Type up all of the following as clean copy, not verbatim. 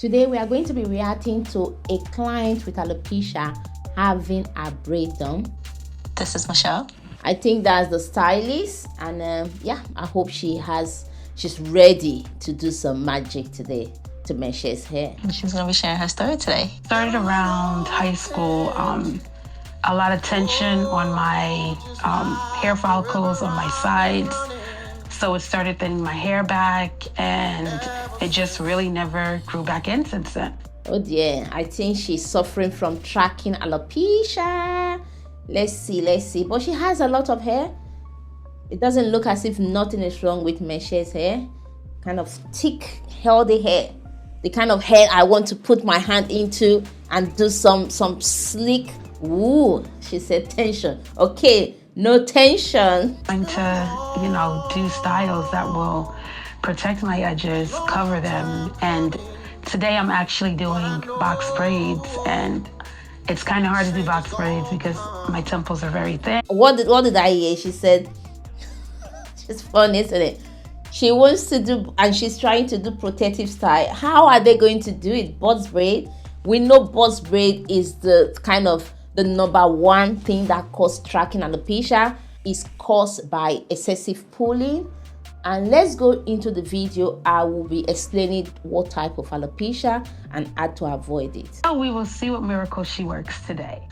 Today we are going to be reacting to a client with alopecia having a braid done. This is Michelle. I think that's the stylist, and yeah, I hope she's ready to do some magic today to Mesha's hair. And she's gonna be sharing her story today. Started around high school. A lot of tension on my hair follicles on my sides. So it started thinning my hair back, and it just really never grew back in since then. Oh dear, I think she's suffering from tracking alopecia. Let's see. But she has a lot of hair. It doesn't look as if nothing is wrong with Mesha's hair. Kind of thick, healthy hair. The kind of hair I want to put my hand into and do some slick. Ooh, she said tension. Okay, no tension. I'm trying to, do styles that will protect my edges, cover them. And today I'm actually doing box braids, and it's kind of hard to do box braids because my temples are very thin. What did I hear? She said, it's funny, isn't it? She wants to do, and she's trying to do protective style. How are they going to do it? Box braid? We know box braid is the kind of the number one thing that causes tracking alopecia. Is caused by excessive pulling. And let's go into the video. I will be explaining what type of alopecia and how to avoid it. So we will see what miracle she works today.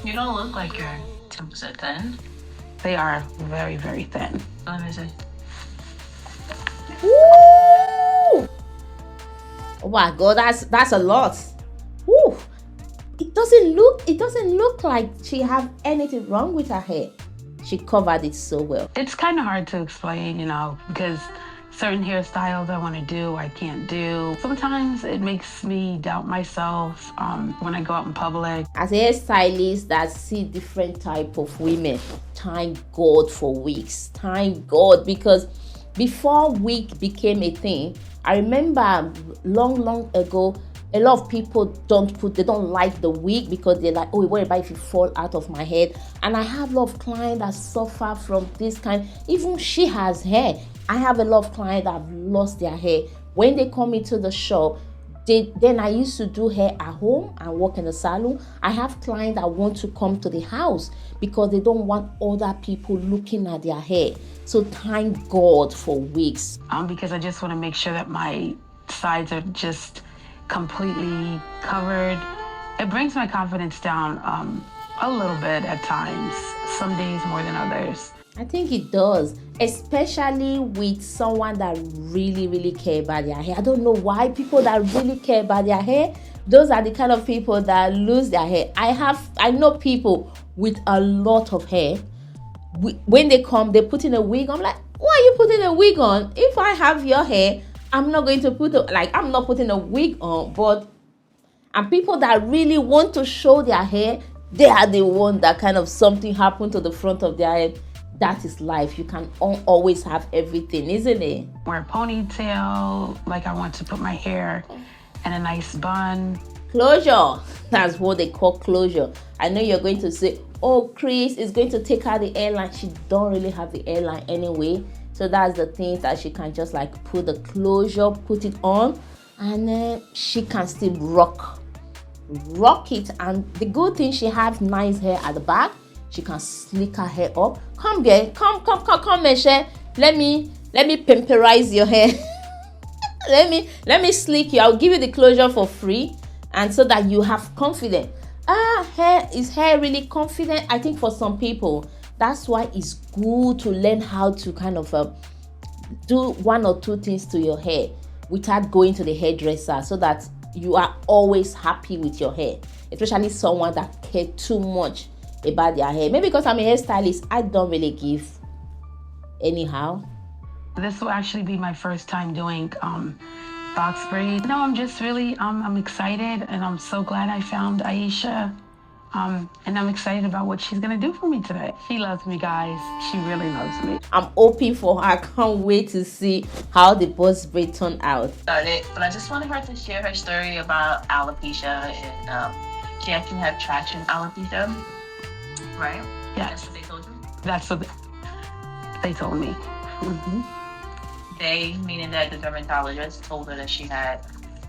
You don't look like your temples are thin. They are very, very thin. Let me see. Woo! Oh my God, that's a lot. Woo! It doesn't look like she have anything wrong with her hair. She covered it so well. It's kind of hard to explain, because certain hairstyles I want to do, I can't do. Sometimes it makes me doubt myself when I go out in public. As a hairstylist that see different type of women, thank God for wigs. Thank God, because before wig became a thing, I remember long ago, a lot of people they don't like the wig because they're like, oh, what about if it fall out of my head? And I have a lot of clients that suffer from this kind. Even she has hair. I have a lot of clients that have lost their hair. When they come into the shop, then I used to do hair at home and work in the salon. I have clients that want to come to the house because they don't want other people looking at their hair. So thank God for wigs. Because I just want to make sure that my sides are just completely covered. It brings my confidence down a little bit at times, some days more than others. I think it does, especially with someone that really care about their hair. I don't know why people that really care about their hair, those are the kind of people that lose their hair. I know people with a lot of hair. When they come, they put in a wig. I'm like, why are you putting a wig on? If I have your hair, I'm not going to I'm not putting a wig on. And people that really want to show their hair, they are the one that kind of something happened to the front of their head. That is life. You can always have everything, isn't it? Wear a ponytail, like I want to put my hair in a nice bun. Closure. That's what they call closure. I know you're going to say, oh, Chris is going to take out the hairline. She don't really have the hairline anyway. So that's the thing that she can just like put the closure, put it on, and then she can still rock it. And the good thing, she has nice hair at the back. She can slick her hair up. Come, girl, come, Michelle. Let me pamperize your hair. let me slick you. I'll give you the closure for free, and so that you have confidence. Is hair really confident? I think for some people, that's why it's good to learn how to kind of do one or two things to your hair without going to the hairdresser, so that you are always happy with your hair, especially someone that cares too much about their hair. Maybe because I'm a hairstylist, I don't really give anyhow. This will actually be my first time doing box braids. No, I'm just really, I'm excited, and I'm so glad I found Aisha. And I'm excited about what she's gonna do for me today. She loves me, guys. She really loves me. I'm hoping for her. I can't wait to see how the box braid turned out. But I just wanted her to share her story about alopecia, and she actually had traction alopecia, right? Yeah. That's what they told you? That's what they told me. They, meaning that the dermatologist, told her that she had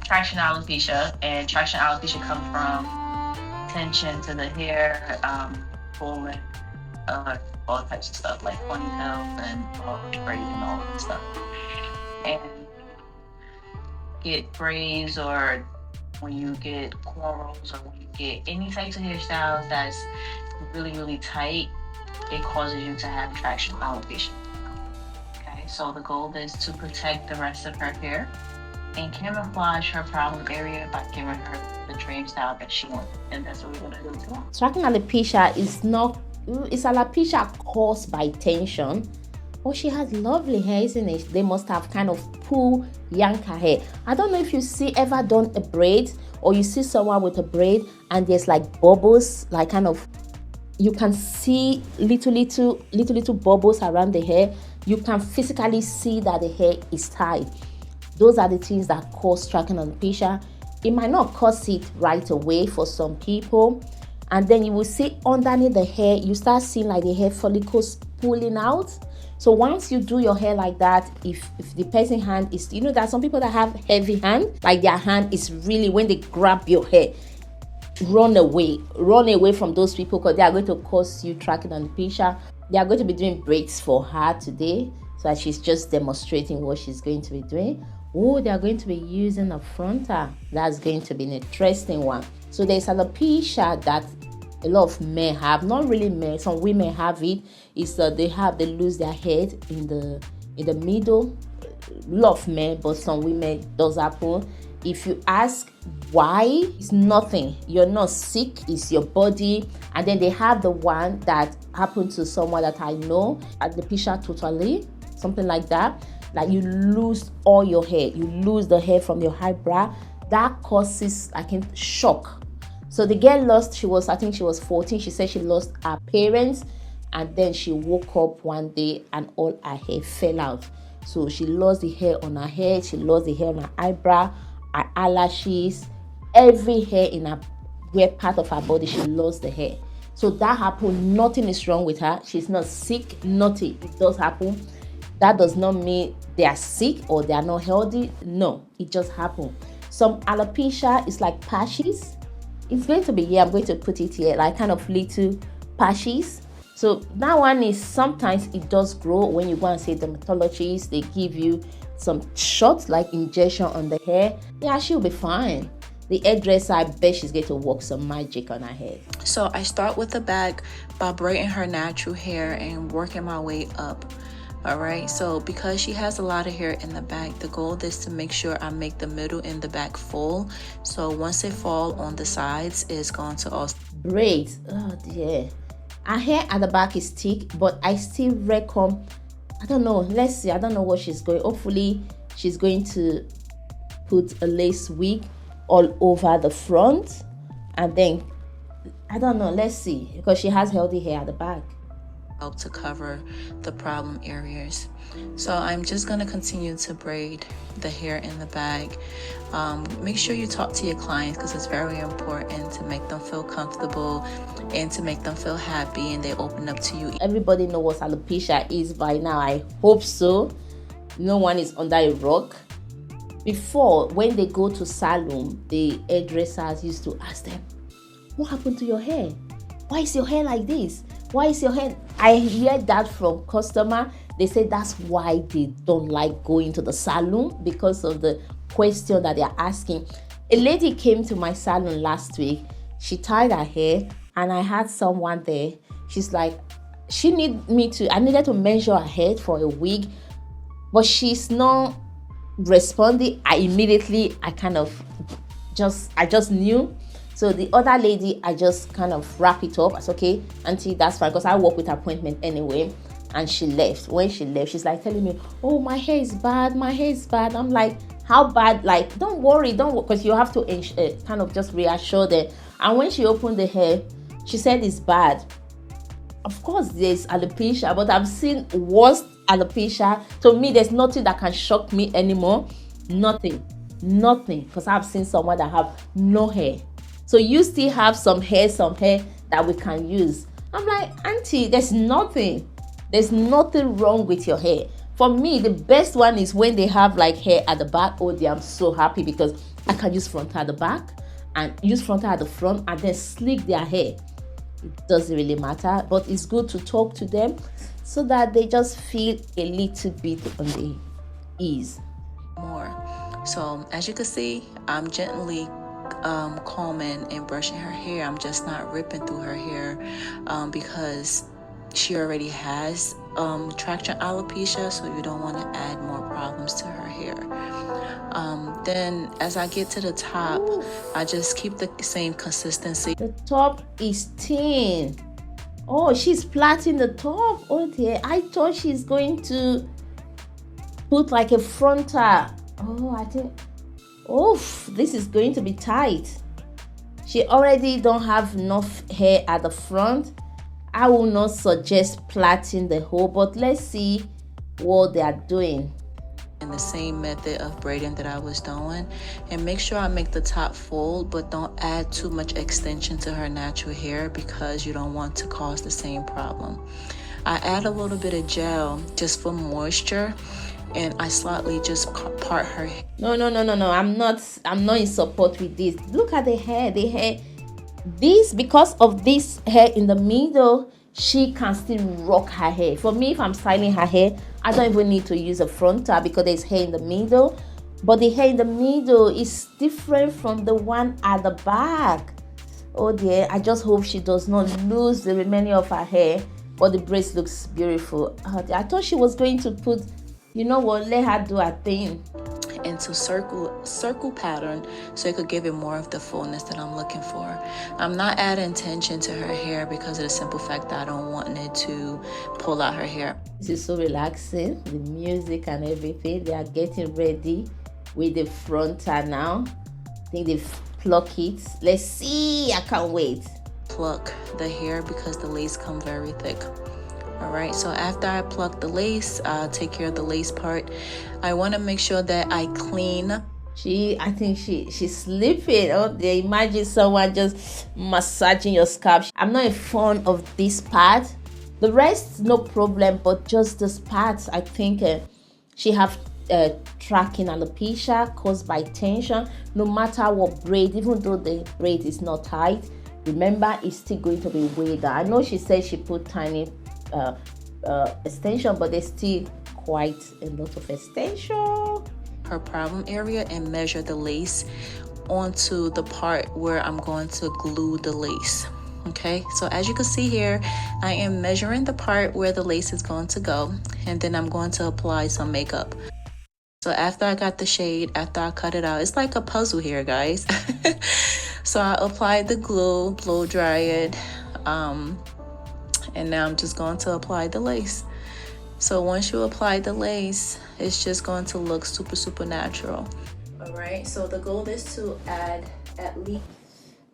traction alopecia, and traction alopecia comes from tension to the hair, pulling, all types of stuff like ponytails and braids and all that stuff. And get braids, or when you get cornrows, or when you get any types of hairstyles that's really, really tight, it causes you to have traction alopecia. Okay, so the goal is to protect the rest of her hair and camouflage her problem area by giving her the dream style that she wants. And that's what we're going to do today. Traction alopecia is not, it's alopecia caused by tension. Oh, she has lovely hair, isn't it? They must have kind of pull yank her hair. I don't know if you ever done a braid, or you see someone with a braid and there's like bubbles, like kind of, you can see little bubbles around the hair. You can physically see that the hair is tied. Those are the things that cause traction alopecia. It might not cause it right away for some people, and then you will see underneath the hair, you start seeing like the hair follicles pulling out. So once you do your hair like that, if the person's hand is, there are some people that have heavy hand, like their hand is really, when they grab your hair, run away from those people, because they are going to cause you traction alopecia. They are going to be doing braids for her today, so that she's just demonstrating what she's going to be doing. Oh, they are going to be using a frontal. That's going to be an interesting one. So there's alopecia that a lot of men have, not really men, some women have it. It's they lose their head in the middle. A lot of men, but some women does happen. If you ask why, it's nothing. You're not sick, it's your body. And then they have the one that happened to someone that I know, alopecia totally, something like that. Like you lose all your hair, you lose the hair from your eyebrow. That causes, I think, shock. So the girl lost, I think she was 14. She said she lost her parents, and then she woke up one day and all her hair fell out. So she lost the hair on her head, she lost the hair on her eyebrow, her eyelashes, every hair in her part of her body, she lost the hair. So that happened. Nothing is wrong with her. She's not sick, nothing. It does happen. That does not mean they are sick or they are not healthy. No, it just happened. Some alopecia is like patches. It's going to be here, I'm going to put it here, like kind of little patches. So that one is, sometimes it does grow when you go and see dermatologist. They give you some shots like injection on the hair. Yeah, she'll be fine. The hairdresser, I bet she's going to work some magic on her hair. So I start with the back by braiding her natural hair and working my way up. All right, so because she has a lot of hair in the back, the goal is to make sure I make the middle and the back full. So once it fall on the sides, it's going to also braids. Oh dear, her hair at the back is thick, but I still reckon, I don't know, let's see, I don't know what she's going. Hopefully she's going to put a lace wig all over the front, and then I don't know, let's see, because she has healthy hair at the back. help to cover the problem areas. So I'm just going to continue to braid the hair in the back. Make sure you talk to your clients, because it's very important to make them feel comfortable and to make them feel happy, and they open up to you. Everybody knows what alopecia is by now. I hope so. No one is under a rock. Before, when they go to salon, the hairdressers used to ask them, what happened to your hair? Why is your hair like this? Why is your hair? I hear that from customer. They say that's why they don't like going to the salon, because of the question that they're asking. A lady came to my salon last week. She tied her hair, and I had someone there. She's like, I needed to measure her head for a wig, but she's not responding. I just knew. So the other lady, I just kind of wrap it up. I said, okay, auntie, that's fine, because I work with appointment anyway. And she left. When she left, she's like telling me, oh, my hair is bad. I'm like, how bad? Like, don't worry, because you have to kind of just reassure them. And when she opened the hair, she said it's bad. Of course, there's alopecia, but I've seen worse alopecia. To me, there's nothing that can shock me anymore. Nothing, because I've seen someone that have no hair. So you still have some hair that we can use. I'm like, auntie, there's nothing wrong with your hair. For me, the best one is when they have like hair at the back. Oh dear, I'm so happy, because I can use frontal at the back and use frontal at the front and then slick their hair. It doesn't really matter, but it's good to talk to them so that they just feel a little bit on the ease. More. So as you can see, I'm gently combing and brushing her hair. I'm just not ripping through her hair because she already has traction alopecia, so you don't want to add more problems to her hair. Then as I get to the top, I just keep the same consistency. The top is thin. Oh, she's plaiting the top. Oh dear, I thought she's going to put like a frontal. Oh, I think, this is going to be tight. She already don't have enough hair at the front. I will not suggest plaiting the whole, but let's see what they are doing. In the same method of braiding that I was doing, and make sure I make the top full, but don't add too much extension to her natural hair because you don't want to cause the same problem. I add a little bit of gel just for moisture, and I slightly just part her hair. No, I'm not in support with this. Look at the hair. This, because of this hair in the middle, she can still rock her hair. For me, if I'm styling her hair, I don't even need to use a frontal because there's hair in the middle. But the hair in the middle is different from the one at the back. Oh dear, I just hope she does not lose the remaining of her hair. But the braids looks beautiful. I thought she was going to put, you know what, let her do her thing. Into circle pattern so it could give it more of the fullness that I'm looking for. I'm not adding tension to her hair because of the simple fact that I don't want it to pull out her hair. This is so relaxing, the music and everything. They are getting ready with the frontal now. I think they've plucked it. Let's see, I can't wait. Pluck the hair because the lace come very thick. All right, so after I pluck the lace, I'll take care of the lace part. I want to make sure that I clean. I think she's sleeping. Oh, they imagine someone just massaging your scalp. I'm not a fan of this part. The rest, no problem, but just this part, I think she have tracking alopecia caused by tension. No matter what braid, even though the braid is not tight, remember it's still going to be way down. I know she said she put tiny extension, but there's still quite a lot of extension. Her problem area and measure the lace onto the part where I'm going to glue the lace. Okay, so as you can see here, I am measuring the part where the lace is going to go, and then I'm going to apply some makeup. So after I got the shade, after I cut it out, it's like a puzzle here, guys. So I applied the glue, blow dry it, and now I'm just going to apply the lace. So once you apply the lace, it's just going to look super natural. All right, so the goal is to add at least...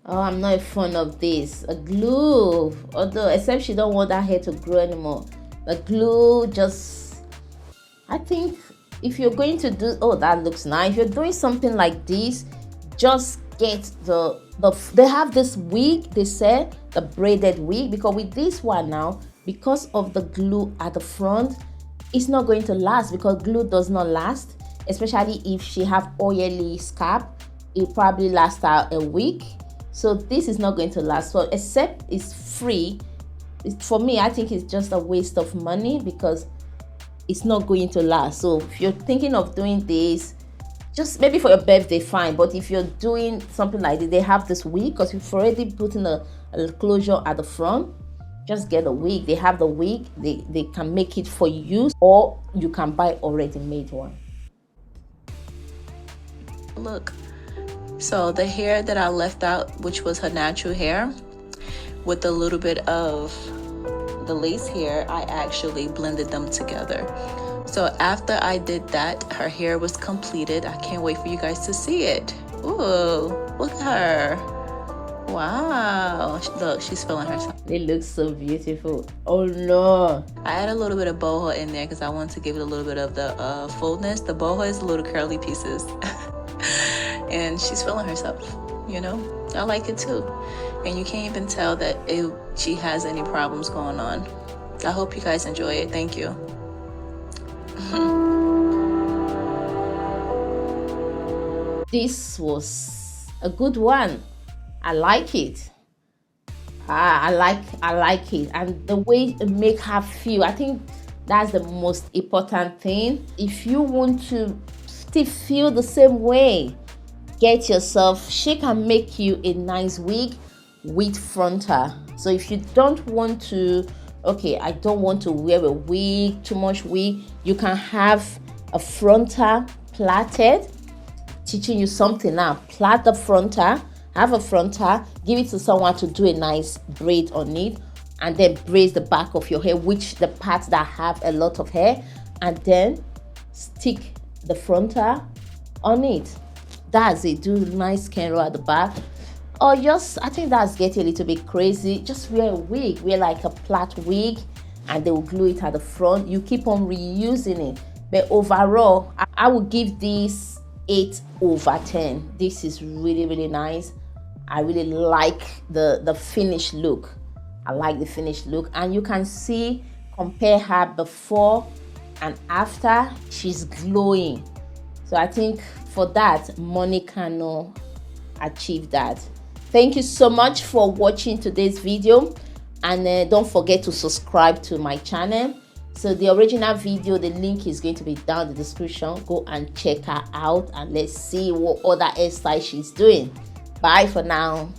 Oh, I'm not a fan of this. A glue, although except she don't want that hair to grow anymore. The glue just, I think if you're going to do, oh, that looks nice. If you're doing something like this, just get they have this wig, they say, the braided wig, because with this one now, because of the glue at the front, it's not going to last, because glue does not last, especially if she have oily scalp. It probably lasts out a week. So this is not going to last. So except it's free, for me, I think it's just a waste of money because it's not going to last. So if you're thinking of doing this, just maybe for your birthday, fine. But if you're doing something like this, they have this wig, because you've already put in a closure at the front. Just get a wig. They have the wig. They can make it for you, or you can buy already made one. Look. So the hair that I left out, which was her natural hair, with a little bit of the lace hair, I actually blended them together. So after I did that, her hair was completed. I can't wait for you guys to see it. Ooh, look at her. Wow. Look, she's feeling herself. It looks so beautiful. Oh no. I add a little bit of boho in there because I want to give it a little bit of the fullness. The boho is little curly pieces. And she's feeling herself, you know. I like it too. And you can't even tell that she has any problems going on. I hope you guys enjoy it. Thank you. This was a good one. I like it. I like it, and the way it make her feel, I think that's the most important thing. If you want to still feel the same way, get yourself, she can make you a nice wig with frontal. So if you don't want to, okay, I don't want to wear a wig, too much wig, you can have a frontal plaited. Teaching you something now. Plait the frontal, have a frontal, give it to someone to do a nice braid on it, and then braid the back of your hair, which the parts that have a lot of hair, and then stick the frontal on it. That's it. Do nice can roll at the back. Or just, I think that's getting a little bit crazy. Just wear a wig, wear like a plait wig, and they will glue it at the front. You keep on reusing it. But overall, I would give this 8/10. This is really nice. I really like the finished look. I like the finished look, and you can see, compare her before and after, she's glowing. So I think for that, money cannot achieve that. Thank you so much for watching today's video, and don't forget to subscribe to my channel. So the original video, the link is going to be down in the description. Go and check her out, and let's see what other hairstyle she's doing. Bye for now.